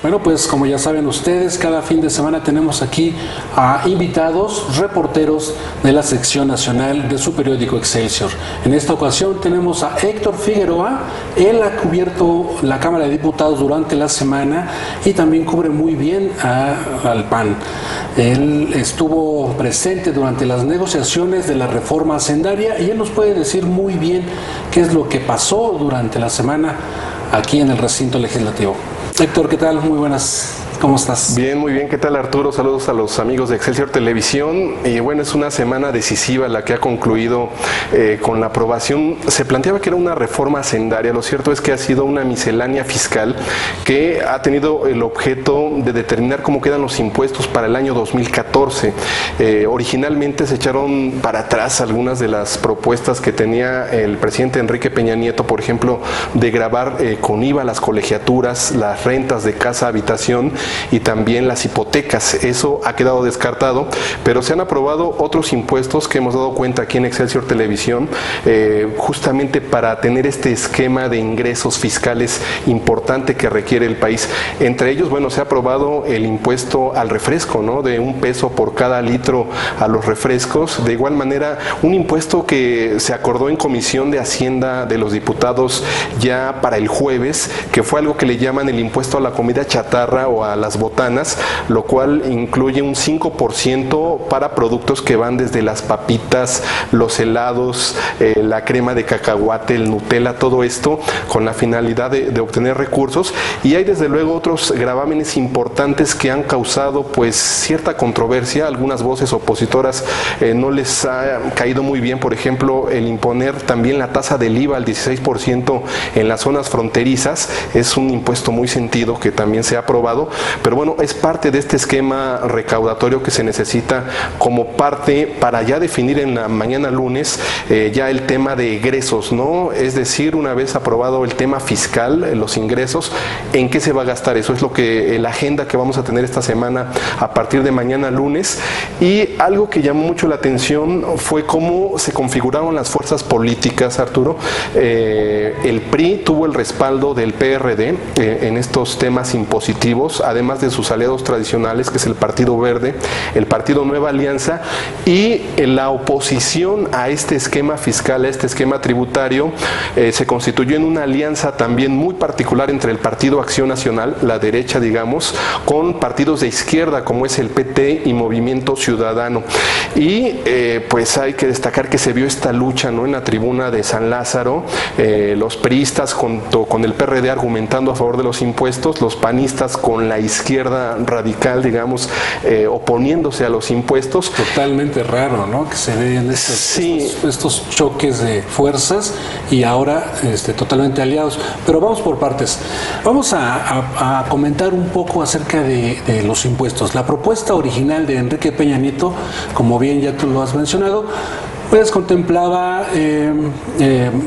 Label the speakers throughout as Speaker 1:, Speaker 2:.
Speaker 1: Bueno, pues como ya saben ustedes, cada fin de semana tenemos aquí a invitados, reporteros de la sección nacional de su periódico Excelsior. En esta ocasión tenemos a Héctor Figueroa. Él ha cubierto la Cámara de Diputados durante la semana y también cubre muy bien al PAN. Él estuvo presente durante las negociaciones de la reforma hacendaria y él nos puede decir muy bien qué es lo que pasó durante la semana aquí en el recinto legislativo. Héctor, ¿qué tal? Muy buenas. ¿Cómo estás?
Speaker 2: Bien, muy bien. ¿Qué tal, Arturo? Saludos a los amigos de Excelsior Televisión. Y bueno, es una semana decisiva la que ha concluido con la aprobación. Se planteaba que era una reforma hacendaria. Lo cierto es que ha sido una miscelánea fiscal que ha tenido el objeto de determinar cómo quedan los impuestos para el año 2014. Originalmente se echaron para atrás algunas de las propuestas que tenía el presidente Enrique Peña Nieto, por ejemplo, de gravar con IVA las colegiaturas, las rentas de casa, habitación y también las hipotecas. Eso ha quedado descartado, pero se han aprobado otros impuestos que hemos dado cuenta aquí en Excelsior Televisión, justamente para tener este esquema de ingresos fiscales importante que requiere el país. Entre ellos, bueno, se ha aprobado el impuesto al refresco, ¿no? De $1 por cada litro a los refrescos. De igual manera, un impuesto que se acordó en Comisión de Hacienda de los Diputados ya para el jueves, que fue algo que le llaman el impuesto a la comida chatarra o a las botanas, lo cual incluye un 5% para productos que van desde las papitas, los helados, la crema de cacahuate, el Nutella, todo esto con la finalidad de obtener recursos. Y hay desde luego otros gravámenes importantes que han causado pues cierta controversia. Algunas voces opositoras no les ha caído muy bien, por ejemplo, el imponer también la tasa del IVA al 16% en las zonas fronterizas. Es un impuesto muy sentido que también se ha aprobado, pero bueno, es parte de este esquema recaudatorio que se necesita como parte para ya definir en la mañana lunes ya el tema de egresos, ¿no? Es decir, una vez aprobado el tema fiscal, los ingresos, ¿en qué se va a gastar? Eso es lo que la agenda que vamos a tener esta semana a partir de mañana lunes. Y algo que llamó mucho la atención fue cómo se configuraron las fuerzas políticas, Arturo. El PRI tuvo el respaldo del PRD en estos temas impositivos, además de sus aliados tradicionales, que es el Partido Verde, el Partido Nueva Alianza, y la oposición a este esquema fiscal, a este esquema tributario, se constituyó en una alianza también muy particular entre el Partido Acción Nacional, la derecha, digamos, con partidos de izquierda como es el PT y Movimiento Ciudadano. Y pues hay que destacar que se vio esta lucha, ¿no?, en la tribuna de San Lázaro, los priistas junto con el PRD argumentando a favor de los impuestos, los panistas con la izquierda radical, digamos, oponiéndose a los impuestos.
Speaker 1: Totalmente raro, ¿no?, que se vean estos choques de fuerzas y ahora totalmente aliados. Pero vamos por partes. Vamos a comentar un poco acerca de los impuestos. La propuesta original de Enrique Peña Nieto, como bien ya tú lo has mencionado, pues contemplaba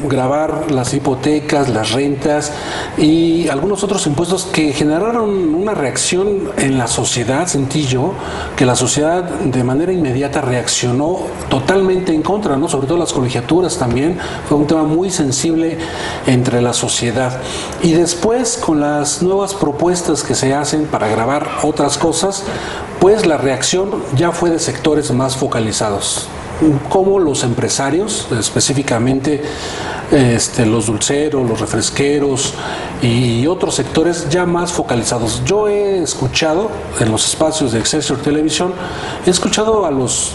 Speaker 1: gravar las hipotecas, las rentas y algunos otros impuestos que generaron una reacción en la sociedad. Sentí yo que la sociedad de manera inmediata reaccionó totalmente en contra, ¿no? Sobre todo las colegiaturas también. Fue un tema muy sensible entre la sociedad. Y después, con las nuevas propuestas que se hacen para gravar otras cosas, pues la reacción ya fue de sectores más focalizados, como los empresarios, específicamente los dulceros, los refresqueros y otros sectores ya más focalizados. Yo he escuchado en los espacios de Excelsior Televisión, he escuchado a los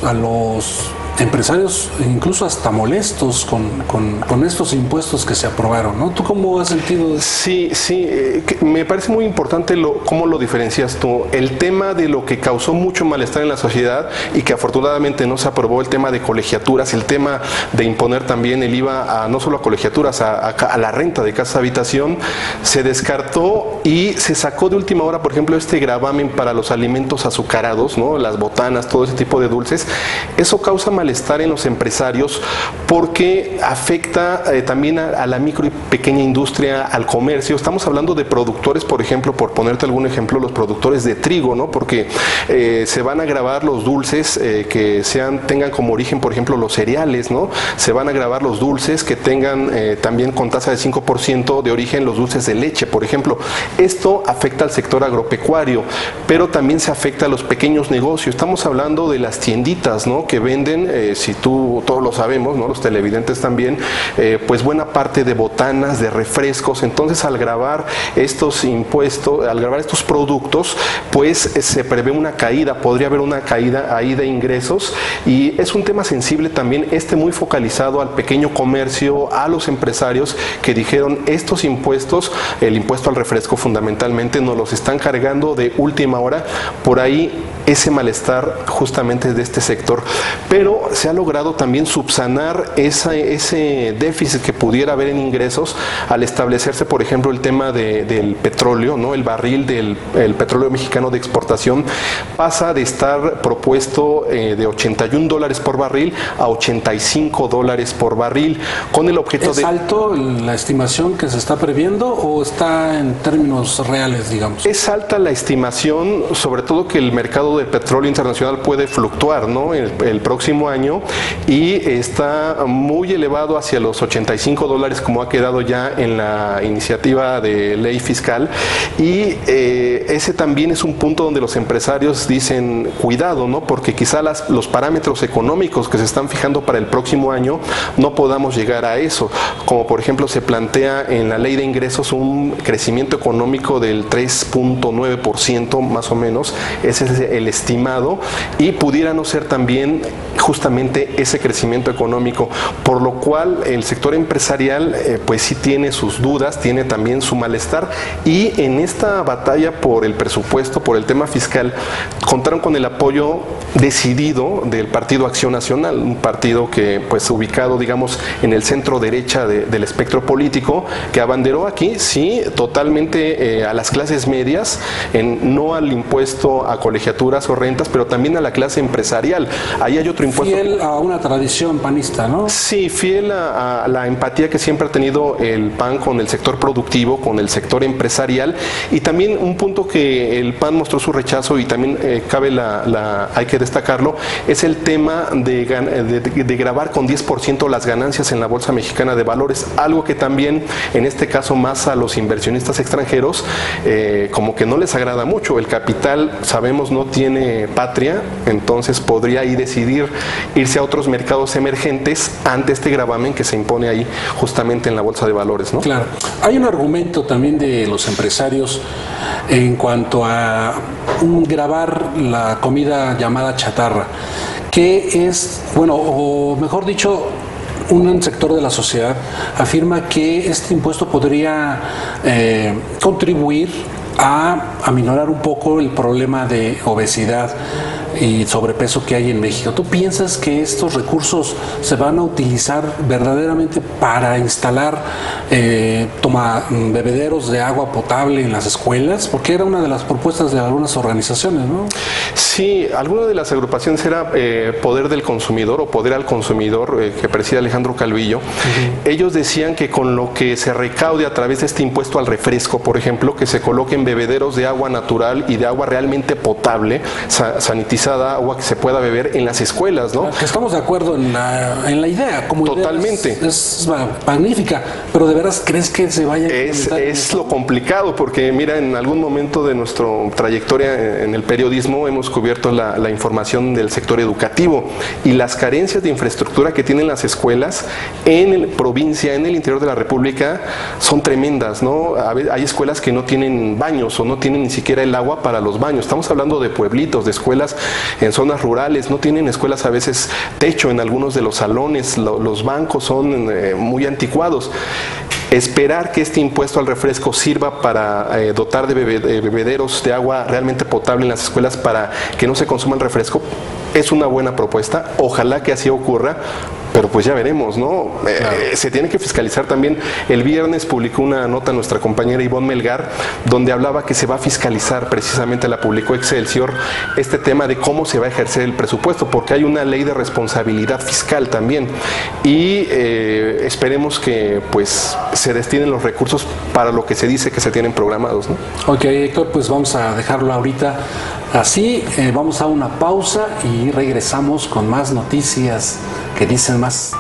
Speaker 1: empresarios incluso hasta molestos con estos impuestos que se aprobaron, ¿no? ¿Tú cómo has sentido eso?
Speaker 2: Sí, me parece muy importante cómo lo diferencias tú. El tema de lo que causó mucho malestar en la sociedad y que afortunadamente no se aprobó, el tema de colegiaturas, el tema de imponer también el IVA no solo a colegiaturas, a la renta de casa habitación, se descartó y se sacó de última hora, por ejemplo, este gravamen para los alimentos azucarados, ¿no? Las botanas, todo ese tipo de dulces. Eso causa malestar malestar en los empresarios porque afecta también a la micro y pequeña industria, al comercio. Estamos hablando de productores, por ejemplo, por ponerte algún ejemplo, los productores de trigo, ¿no? Porque se van a gravar los dulces que tengan como origen, por ejemplo, los cereales, ¿no? Se van a gravar los dulces que tengan también con tasa de 5% de origen los dulces de leche, por ejemplo. Esto afecta al sector agropecuario, pero también se afecta a los pequeños negocios. Estamos hablando de las tienditas, ¿no? Que venden, si todos lo sabemos, ¿no? Los televidentes también, pues buena parte de botanas, de refrescos. Entonces, al gravar estos impuestos, al grabar estos productos, pues se prevé una caída, podría haber una caída ahí de ingresos, y es un tema sensible también, muy focalizado al pequeño comercio, a los empresarios que dijeron estos impuestos, el impuesto al refresco fundamentalmente, nos los están cargando de última hora. Por ahí ese malestar justamente de este sector, pero se ha logrado también subsanar ese déficit que pudiera haber en ingresos al establecerse, por ejemplo, el tema del petróleo, ¿no? El barril del petróleo mexicano de exportación pasa de estar propuesto de $81 por barril a $85 por barril, con el objeto de...
Speaker 1: ¿Es alto la estimación que se está previendo o está en términos reales, digamos?
Speaker 2: Es alta la estimación, sobre todo que el mercado del petróleo internacional puede fluctuar, ¿no? El próximo año, y está muy elevado hacia los $85 como ha quedado ya en la iniciativa de ley fiscal, y ese también es un punto donde los empresarios dicen cuidado, ¿no? Porque quizá los parámetros económicos que se están fijando para el próximo año no podamos llegar a eso, como por ejemplo se plantea en la ley de ingresos un crecimiento económico del 3.9% más o menos, ese es el estimado, y pudiera no ser también justamente ese crecimiento económico, por lo cual el sector empresarial pues sí tiene sus dudas, tiene también su malestar, y en esta batalla por el presupuesto, por el tema fiscal, contaron con el apoyo decidido del Partido Acción Nacional, un partido que pues ubicado digamos en el centro derecha del espectro político, que abanderó aquí sí totalmente a las clases medias, no al impuesto a colegiaturas o rentas, pero también a la clase empresarial. Ahí hay otro impuesto.
Speaker 1: Fiel a una tradición panista, ¿no?
Speaker 2: Sí, fiel a la empatía que siempre ha tenido el PAN con el sector productivo, con el sector empresarial, y también un punto que el PAN mostró su rechazo y también hay que destacarlo, es el tema de gravar con 10% las ganancias en la Bolsa Mexicana de Valores, algo que también en este caso más a los inversionistas extranjeros como que no les agrada mucho. El capital, sabemos, no tiene patria, entonces podría ahí decidir irse a otros mercados emergentes ante este gravamen que se impone ahí justamente en la Bolsa de Valores, ¿no?
Speaker 1: Claro. Hay un argumento también de los empresarios en cuanto a gravar la comida llamada chatarra, que es, bueno, o mejor dicho, un sector de la sociedad afirma que este impuesto podría contribuir a aminorar un poco el problema de obesidad y sobrepeso que hay en México. ¿Tú piensas que estos recursos se van a utilizar verdaderamente para instalar bebederos de agua potable en las escuelas? Porque era una de las propuestas de algunas organizaciones, ¿no?
Speaker 2: Sí, alguna de las agrupaciones era Poder del Consumidor o Poder al Consumidor, que preside Alejandro Calvillo. Ellos decían que con lo que se recaude a través de este impuesto al refresco, por ejemplo, que se coloquen bebederos de agua natural y de agua realmente potable, sanitizada, agua que se pueda beber en las escuelas, ¿no?
Speaker 1: Que estamos de acuerdo en la idea, como
Speaker 2: totalmente.
Speaker 1: Idea es magnífica, pero ¿de veras crees que se vaya a implementar?
Speaker 2: Es lo complicado, porque mira, en algún momento de nuestra trayectoria en el periodismo hemos cubierto la información del sector educativo y las carencias de infraestructura que tienen las escuelas en provincia, en el interior de la República, son tremendas, ¿no? Hay escuelas que no tienen baños o no tienen ni siquiera el agua para los baños. Estamos hablando de pueblitos, de escuelas en zonas rurales, no tienen escuelas a veces techo en algunos de los salones, los bancos son muy anticuados. Esperar que este impuesto al refresco sirva para dotar de bebederos de agua realmente potable en las escuelas para que no se consuma el refresco es una buena propuesta, ojalá que así ocurra, pero pues ya veremos, ¿no? Claro. Se tiene que fiscalizar también. El viernes publicó una nota nuestra compañera Ivonne Melgar, donde hablaba que se va a fiscalizar, precisamente la publicó Excelsior, este tema de cómo se va a ejercer el presupuesto, porque hay una ley de responsabilidad fiscal también, y esperemos que pues se destinen los recursos para lo que se dice que se tienen programados, ¿no?
Speaker 1: Ok, Héctor, pues vamos a dejarlo ahorita así, vamos a una pausa y regresamos con más noticias que dicen más.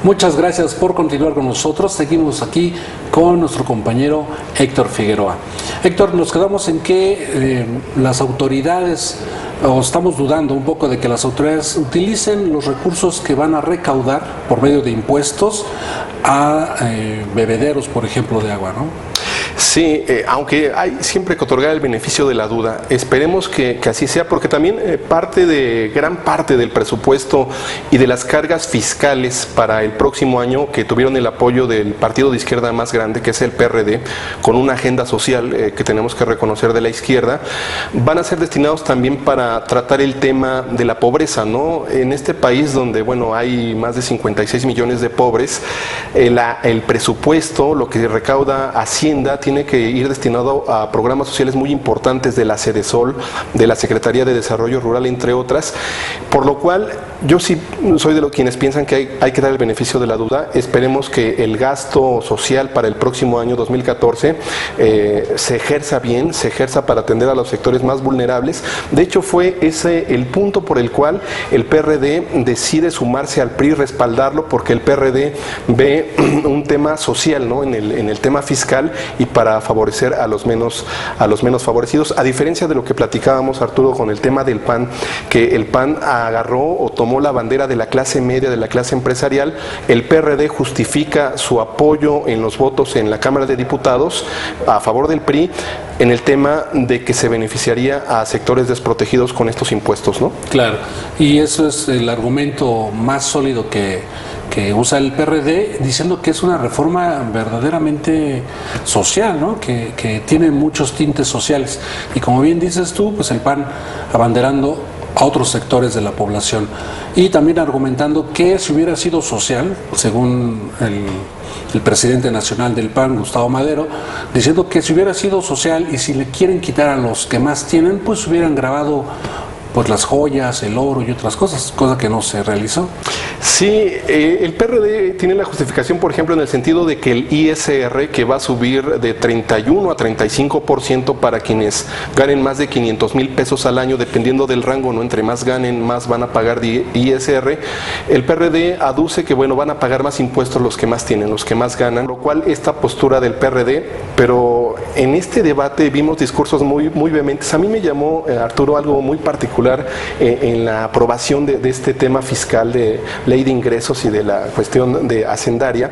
Speaker 1: Muchas gracias por continuar con nosotros. Seguimos aquí con nuestro compañero Héctor Figueroa. Héctor, nos quedamos en que las autoridades, o estamos dudando un poco de que las autoridades utilicen los recursos que van a recaudar por medio de impuestos a bebederos, por ejemplo, de agua, ¿no?
Speaker 2: Sí, aunque hay siempre que otorgar el beneficio de la duda, esperemos que así sea, porque también gran parte del presupuesto y de las cargas fiscales para el próximo año, que tuvieron el apoyo del partido de izquierda más grande, que es el PRD, con una agenda social que tenemos que reconocer de la izquierda, van a ser destinados también para tratar el tema de la pobreza, ¿no? En este país donde, bueno, hay más de 56 millones de pobres, el presupuesto, lo que recauda Hacienda, tiene que ir destinado a programas sociales muy importantes de la Sedesol, de la Secretaría de Desarrollo Rural, entre otras, por lo cual yo sí soy de los quienes piensan que hay que dar el beneficio de la duda. Esperemos que el gasto social para el próximo año 2014 se ejerza bien, se ejerza para atender a los sectores más vulnerables. De hecho, fue ese el punto por el cual el PRD decide sumarse al PRI, respaldarlo, porque el PRD ve un tema social, ¿no?, en el tema fiscal, y para favorecer a los menos favorecidos, a diferencia de lo que platicábamos, Arturo, con el tema del PAN, que el PAN agarró o tomó la bandera de la clase media, de la clase empresarial. El PRD justifica su apoyo en los votos en la Cámara de Diputados a favor del PRI en el tema de que se beneficiaría a sectores desprotegidos con estos impuestos, ¿no?
Speaker 1: Claro, y eso es el argumento más sólido que usa el PRD, diciendo que es una reforma verdaderamente social, ¿no? Que tiene muchos tintes sociales. Y como bien dices tú, pues el PAN abanderando a otros sectores de la población. Y también argumentando que si hubiera sido social, según el presidente nacional del PAN, Gustavo Madero, diciendo que si hubiera sido social y si le quieren quitar a los que más tienen, pues hubieran grabado pues las joyas, el oro y otras cosas, cosa que no se realizó.
Speaker 2: Sí, el PRD tiene la justificación, por ejemplo, en el sentido de que el ISR, que va a subir de 31 a 35% para quienes ganen más de 500,000 pesos al año, dependiendo del rango, ¿no? Entre más ganen, más van a pagar de ISR. El PRD aduce que, bueno, van a pagar más impuestos los que más tienen, los que más ganan, lo cual esta postura del PRD, pero en este debate vimos discursos muy vehementes. A mí me llamó, Arturo, algo muy particular en la aprobación de este tema fiscal, de ley de ingresos y de la cuestión de hacendaria,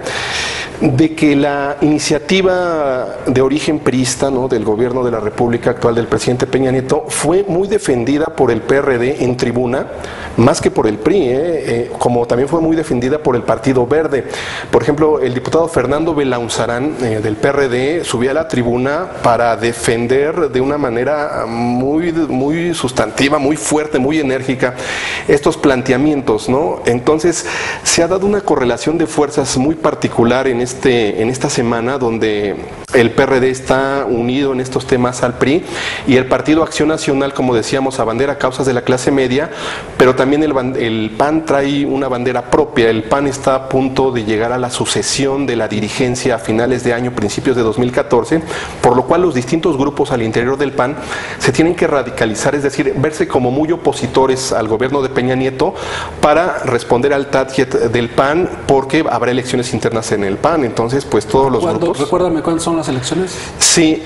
Speaker 2: de que la iniciativa de origen priista, ¿no?, del gobierno de la República actual del presidente Peña Nieto fue muy defendida por el PRD en tribuna, más que por el PRI, como también fue muy defendida por el Partido Verde. Por ejemplo, el diputado Fernando Belaunzarán del PRD subía a la tribuna para defender de una manera muy sustantiva, muy fuerte, muy enérgica estos planteamientos, ¿no? Entonces se ha dado una correlación de fuerzas muy particular en esta semana, donde el PRD está unido en estos temas al PRI, y el Partido Acción Nacional, como decíamos, abandera causas de la clase media, pero también el PAN trae una bandera propia. El PAN está a punto de llegar a la sucesión de la dirigencia a finales de año, principios de 2014, por lo cual los distintos grupos al interior del PAN se tienen que radicalizar, es decir, verse como muy opositores al gobierno de Peña Nieto para responder al target del PAN, porque habrá elecciones internas en el PAN. Entonces, pues todos los grupos...
Speaker 1: Recuérdame, ¿cuándo son las elecciones?
Speaker 2: Sí,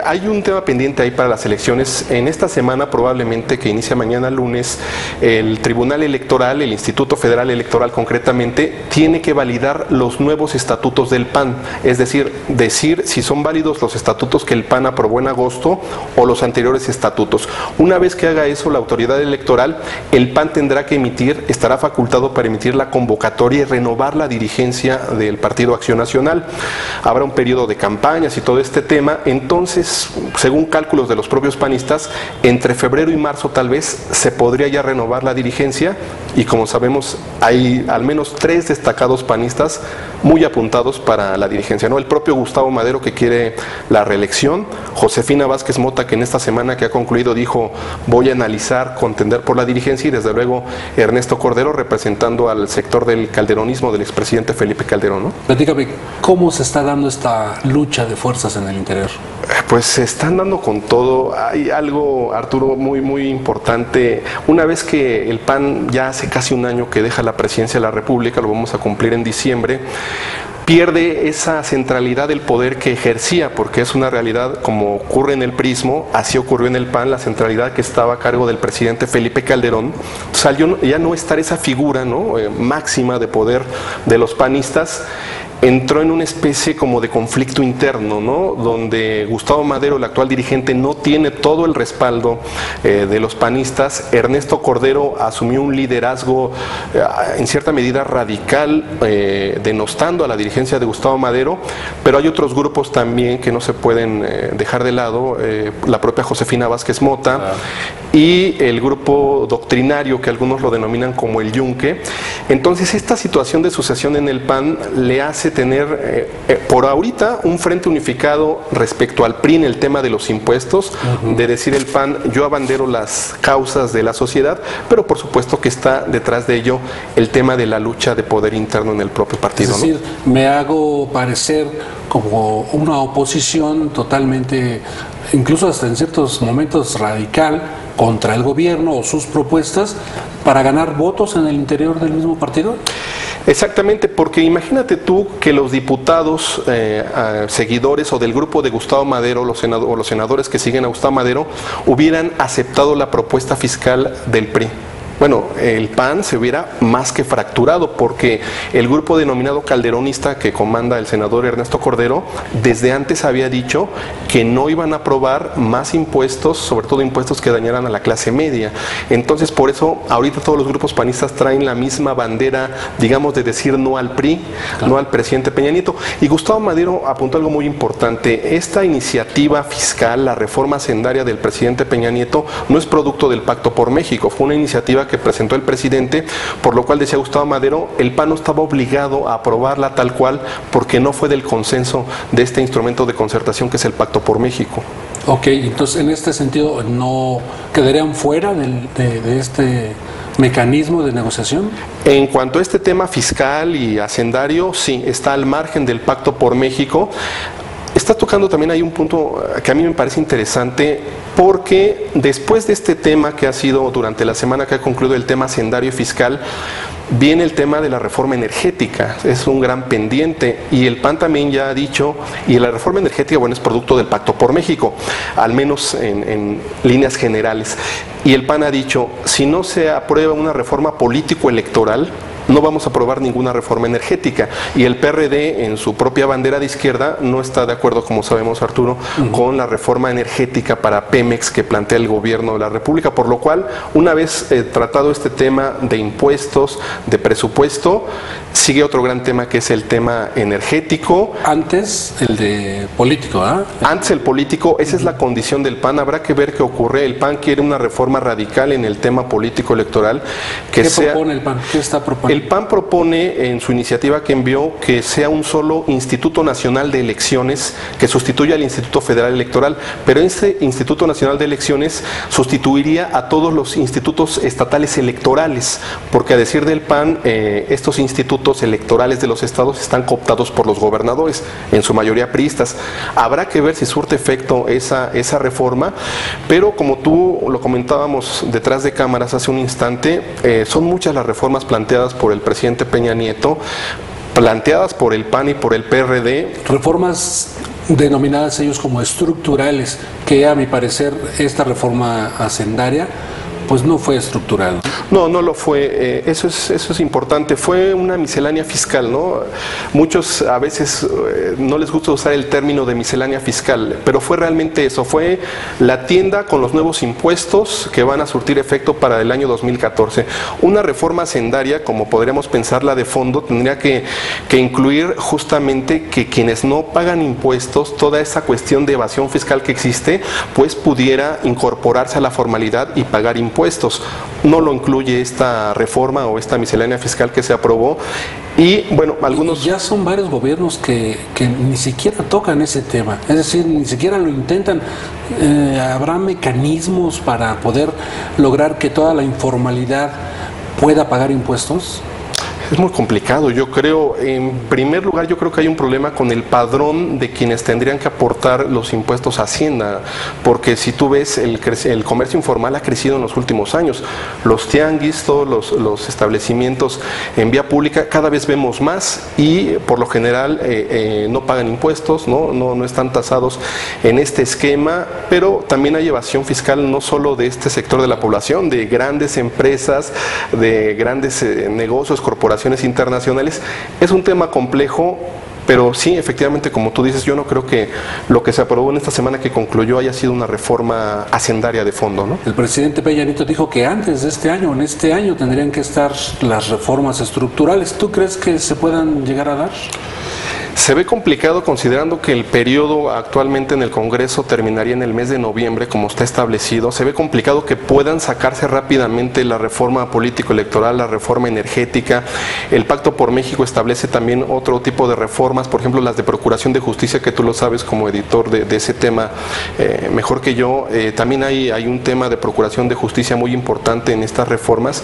Speaker 2: hay un tema pendiente ahí para las elecciones. En esta semana, probablemente, que inicia mañana lunes, el Tribunal Electoral, el Instituto Federal Electoral concretamente, tiene que validar los nuevos estatutos del PAN, es decir si son válidos los estatutos que el PAN aprobó en agosto o los anteriores estatutos. Una vez que haga eso la autoridad electoral, el PAN tendrá que estará facultado para emitir la convocatoria y renovar la dirigencia del Partido Acción Nacional. Habrá un periodo de campañas y todo este tema. Entonces, según cálculos de los propios panistas, entre febrero y marzo tal vez se podría ya renovar la dirigencia dirigencia, y como sabemos hay al menos 3 destacados panistas muy apuntados para la dirigencia, ¿no? El propio Gustavo Madero, que quiere la reelección, Josefina Vázquez Mota, que en esta semana que ha concluido dijo voy a analizar contender por la dirigencia, y desde luego Ernesto Cordero, representando al sector del calderonismo del expresidente Felipe Calderón, ¿no?
Speaker 1: Platícame, ¿cómo se está dando esta lucha de fuerzas en el interior?
Speaker 2: Pues se están dando con todo. Hay algo, Arturo, muy importante. Una vez que el PAN ya hace casi un año que deja la presidencia de la República, lo vamos a cumplir en diciembre, pierde esa centralidad del poder que ejercía, porque es una realidad, como ocurre en el PRIsmo, así ocurrió en el PAN, la centralidad que estaba a cargo del presidente Felipe Calderón. Salió ya no estar esa figura, ¿no?, máxima de poder de los panistas. Entró en una especie como de conflicto interno, ¿no?, donde Gustavo Madero, el actual dirigente, no tiene todo el respaldo de los panistas. Ernesto Cordero asumió un liderazgo en cierta medida radical, denostando a la dirigencia de Gustavo Madero, pero hay otros grupos también que no se pueden dejar de lado, la propia Josefina Vázquez Mota y el grupo doctrinario, que algunos lo denominan como el Yunque. Entonces esta situación de sucesión en el PAN le hace tener por ahorita un frente unificado respecto al PRI en el tema de los impuestos, de decir el PAN, yo abandero las causas de la sociedad, pero por supuesto que está detrás de ello el tema de la lucha de poder interno en el propio partido,
Speaker 1: es decir,
Speaker 2: ¿no?
Speaker 1: Me hago parecer como una oposición totalmente, incluso hasta en ciertos momentos radical, contra el gobierno o sus propuestas, para ganar votos en el interior del mismo partido.
Speaker 2: Exactamente, porque imagínate tú que los diputados seguidores o del grupo de Gustavo Madero, los senadores que siguen a Gustavo Madero, hubieran aceptado la propuesta fiscal del PRI. Bueno, el PAN se hubiera más que fracturado, porque el grupo denominado calderonista que comanda el senador Ernesto Cordero desde antes había dicho que no iban a aprobar más impuestos, sobre todo impuestos que dañaran a la clase media. Entonces, por eso ahorita todos los grupos panistas traen la misma bandera, digamos, de decir no al PRI, no al presidente Peña Nieto. Y Gustavo Madero apuntó algo muy importante: esta iniciativa fiscal, la reforma hacendaria del presidente Peña Nieto, no es producto del Pacto por México, fue una iniciativa que presentó el presidente, por lo cual, decía Gustavo Madero, el PAN no estaba obligado a aprobarla tal cual, porque no fue del consenso de este instrumento de concertación que es el Pacto por México.
Speaker 1: Ok, entonces en este sentido, ¿no quedarían fuera de este mecanismo de negociación?
Speaker 2: En cuanto a este tema fiscal y hacendario, sí, está al margen del Pacto por México. Está tocando también ahí un punto que a mí me parece interesante, porque después de este tema que ha sido durante la semana que ha concluido el tema hacendario y fiscal, viene el tema de la reforma energética. Es un gran pendiente, y el PAN también ya ha dicho, y la reforma energética, bueno, es producto del Pacto por México, al menos en líneas generales. Y el PAN ha dicho, si no se aprueba una reforma político-electoral, no vamos a aprobar ninguna reforma energética. Y el PRD, en su propia bandera de izquierda, no está de acuerdo, como sabemos, Arturo, con la reforma energética para Pemex que plantea el gobierno de la República, por lo cual, una vez tratado este tema de impuestos, de presupuesto, sigue otro gran tema, que es el tema energético.
Speaker 1: Antes el de político, ¿ah?
Speaker 2: Antes el político, esa es la condición del PAN. Habrá que ver qué ocurre. El PAN quiere una reforma radical en el tema político electoral.
Speaker 1: ¿Qué propone el PAN? ¿Qué está proponiendo?
Speaker 2: El PAN propone en su iniciativa que envió que sea un solo Instituto Nacional de Elecciones que sustituya al Instituto Federal Electoral, pero este Instituto Nacional de Elecciones sustituiría a todos los institutos estatales electorales, porque a decir del PAN, estos institutos electorales de los estados están cooptados por los gobernadores, en su mayoría priistas. Habrá que ver si surte efecto esa reforma, pero como tú lo comentábamos detrás de cámaras hace un instante, son muchas las reformas planteadas por el presidente Peña Nieto, planteadas por el PAN y por el PRD.
Speaker 1: Reformas denominadas ellos como estructurales, que a mi parecer esta reforma hacendaria pues no fue estructural.
Speaker 2: No, no lo fue. Eso es importante. Fue una miscelánea fiscal, ¿no? Muchos a veces no les gusta usar el término de miscelánea fiscal, pero fue realmente eso. Fue la tienda con los nuevos impuestos que van a surtir efecto para el año 2014. Una reforma hacendaria, como podríamos pensarla de fondo, tendría que incluir justamente que quienes no pagan impuestos, toda esa cuestión de evasión fiscal que existe, pues pudiera incorporarse a la formalidad y pagar impuestos. impuestos. No lo incluye esta reforma o esta miscelánea fiscal que se aprobó. Y bueno, algunos...
Speaker 1: Y ya son varios gobiernos que ni siquiera tocan ese tema, es decir, ni siquiera lo intentan. ¿Habrá mecanismos para poder lograr que toda la informalidad pueda pagar impuestos?
Speaker 2: Es muy complicado, yo creo. En primer lugar, yo creo que hay un problema con el padrón de quienes tendrían que aportar los impuestos a Hacienda, porque si tú ves, el comercio informal ha crecido en los últimos años. Los tianguis, todos los establecimientos en vía pública, cada vez vemos más y por lo general no pagan impuestos, no están tasados en este esquema, pero también hay evasión fiscal no solo de este sector de la población, de grandes empresas, de grandes negocios, corporaciones internacionales. Es un tema complejo, pero sí, efectivamente, como tú dices, yo no creo que lo que se aprobó en esta semana que concluyó haya sido una reforma hacendaria de fondo, ¿no?
Speaker 1: El presidente Peña Nieto dijo que antes de este año, en este año, tendrían que estar las reformas estructurales. ¿Tú crees que se puedan llegar a dar?
Speaker 2: Se ve complicado considerando que el periodo actualmente en el Congreso terminaría en el mes de noviembre, como está establecido. Se ve complicado que puedan sacarse rápidamente la reforma político-electoral, la reforma energética. El Pacto por México establece también otro tipo de reformas, por ejemplo, las de Procuración de Justicia, que tú lo sabes como editor de ese tema mejor que yo. También hay un tema de Procuración de Justicia muy importante en estas reformas.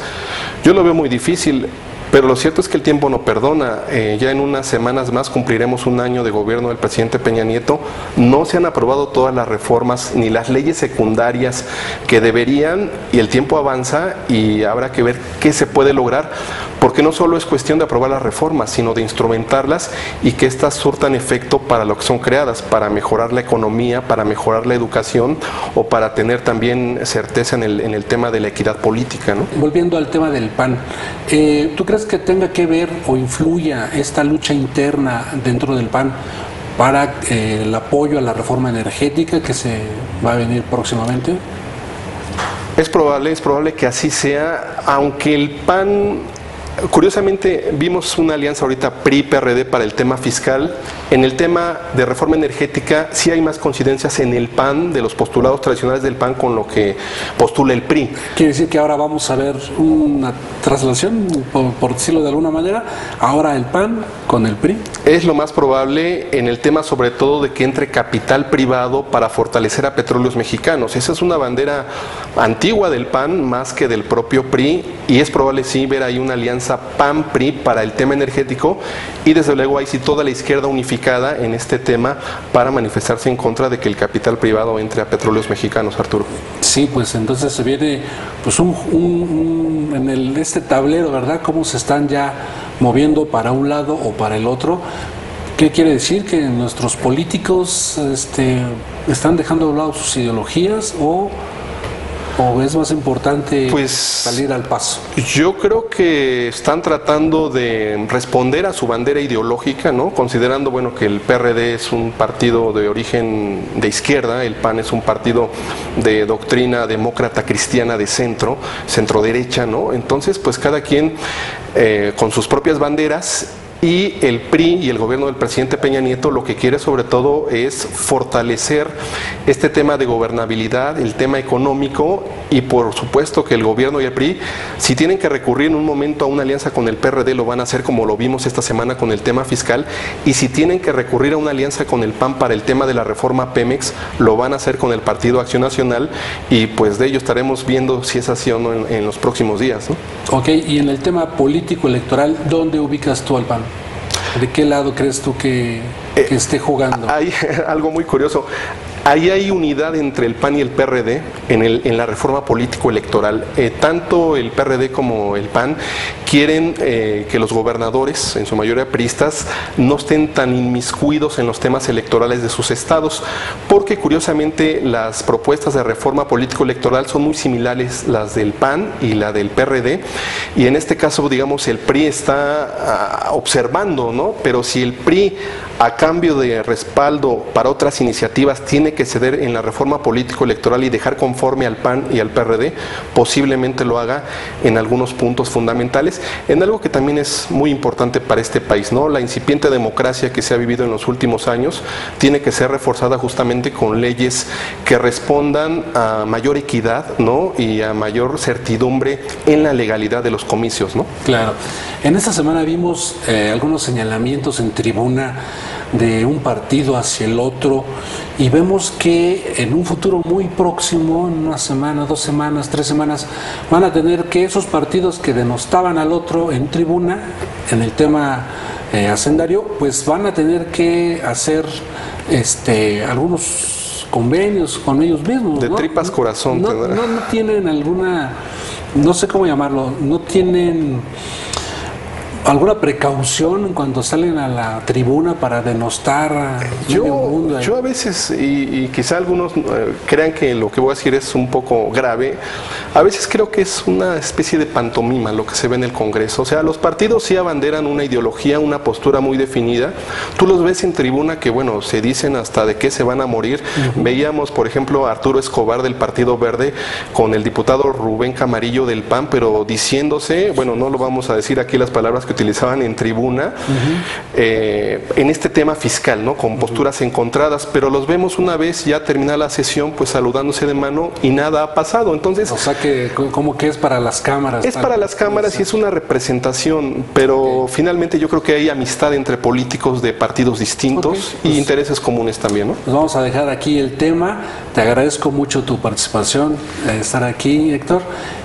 Speaker 2: Yo lo veo muy difícil. Pero lo cierto es que el tiempo no perdona. Ya en unas semanas más cumpliremos un año de gobierno del presidente Peña Nieto. No se han aprobado todas las reformas ni las leyes secundarias que deberían, y el tiempo avanza y habrá que ver qué se puede lograr, porque no solo es cuestión de aprobar las reformas, sino de instrumentarlas y que éstas surtan efecto para lo que son creadas, para mejorar la economía, para mejorar la educación o para tener también certeza en el tema de la equidad política, ¿no?
Speaker 1: Volviendo al tema del PAN, ¿tú crees que tenga que ver o influya esta lucha interna dentro del PAN para el apoyo a la reforma energética que se va a venir próximamente?
Speaker 2: Es probable que así sea, aunque el PAN, curiosamente, vimos una alianza ahorita PRI-PRD para el tema fiscal. En el tema de reforma energética sí hay más coincidencias en el PAN, de los postulados tradicionales del PAN, con lo que postula el PRI.
Speaker 1: Quiere decir que ahora vamos a ver una traslación, por decirlo de alguna manera, ahora el PAN con el PRI.
Speaker 2: Es lo más probable en el tema, sobre todo, de que entre capital privado para fortalecer a Petróleos Mexicanos. Esa es una bandera antigua del PAN más que del propio PRI, y es probable sí ver ahí una alianza PAN-PRI para el tema energético, y desde luego ahí sí toda la izquierda unificada en este tema para manifestarse en contra de que el capital privado entre a Petróleos Mexicanos, Arturo.
Speaker 1: Sí, pues entonces se viene pues en este tablero, ¿verdad? Cómo se están ya moviendo para un lado o para el otro. ¿Qué quiere decir? Que nuestros políticos están dejando de lado sus ideologías o es más importante salir al paso?
Speaker 2: Yo creo que están tratando de responder a su bandera ideológica, ¿no? Considerando, bueno, que el PRD es un partido de origen de izquierda, el PAN es un partido de doctrina demócrata cristiana de centro-derecha, ¿no? Entonces, pues cada quien con sus propias banderas. Y el PRI y el gobierno del presidente Peña Nieto lo que quiere sobre todo es fortalecer este tema de gobernabilidad, el tema económico, y por supuesto que el gobierno y el PRI, si tienen que recurrir en un momento a una alianza con el PRD, lo van a hacer, como lo vimos esta semana con el tema fiscal, y si tienen que recurrir a una alianza con el PAN para el tema de la reforma Pemex, lo van a hacer con el Partido Acción Nacional, y pues de ello estaremos viendo si es así o no en los próximos días, ¿no?
Speaker 1: Ok, y en el tema político electoral, ¿dónde ubicas tú al PAN? ¿De qué lado crees tú que esté jugando?
Speaker 2: Hay algo muy curioso. Ahí hay unidad entre el PAN y el PRD en la reforma político-electoral. Tanto el PRD como el PAN quieren que los gobernadores, en su mayoría priistas, no estén tan inmiscuidos en los temas electorales de sus estados, porque curiosamente las propuestas de reforma político-electoral son muy similares, las del PAN y la del PRD, y en este caso, digamos, el PRI está observando, ¿no? Pero si el PRI, a cambio de respaldo para otras iniciativas, tiene tiene que ceder en la reforma político-electoral y dejar conforme al PAN y al PRD, posiblemente lo haga en algunos puntos fundamentales, en algo que también es muy importante para este país, ¿no? La incipiente democracia que se ha vivido en los últimos años tiene que ser reforzada justamente con leyes que respondan a mayor equidad, ¿no? Y a mayor certidumbre en la legalidad de los comicios, ¿no?
Speaker 1: Claro. En esta semana vimos algunos señalamientos en tribuna de un partido hacia el otro y vemos que en un futuro muy próximo, en una semana, 2 semanas, 3 semanas, van a tener que esos partidos que denostaban al otro en tribuna, en el tema hacendario, pues van a tener que hacer algunos convenios con ellos mismos.
Speaker 2: De
Speaker 1: ¿no?
Speaker 2: tripas corazón.
Speaker 1: No tienen alguna, no sé cómo llamarlo, no tienen alguna precaución cuando salen a la tribuna para denostar a medio mundo.
Speaker 2: Yo a veces, y quizá algunos crean que lo que voy a decir es un poco grave, a veces creo que es una especie de pantomima lo que se ve en el Congreso. O sea, los partidos sí abanderan una ideología, una postura muy definida. Tú los ves en tribuna que, bueno, se dicen hasta de qué se van a morir. Veíamos, por ejemplo, a Arturo Escobar del Partido Verde con el diputado Rubén Camarillo del PAN, pero diciéndose, bueno, no lo vamos a decir aquí las palabras que utilizaban en tribuna, en este tema fiscal, ¿no? Con posturas encontradas, pero los vemos una vez ya terminada la sesión, pues saludándose de mano y nada ha pasado. Entonces,
Speaker 1: o sea que como que es para las cámaras.
Speaker 2: Es para las cámaras y es una representación, pero finalmente yo creo que hay amistad entre políticos de partidos distintos y intereses comunes también, ¿no?
Speaker 1: Pues vamos a dejar aquí el tema. Te agradezco mucho tu participación, estar aquí, Héctor,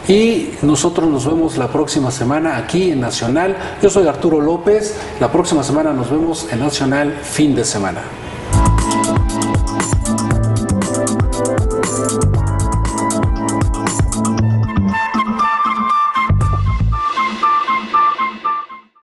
Speaker 1: y nosotros nos vemos la próxima semana aquí en Nacional. Yo soy Arturo López. La próxima semana nos vemos en Nacional Fin de Semana.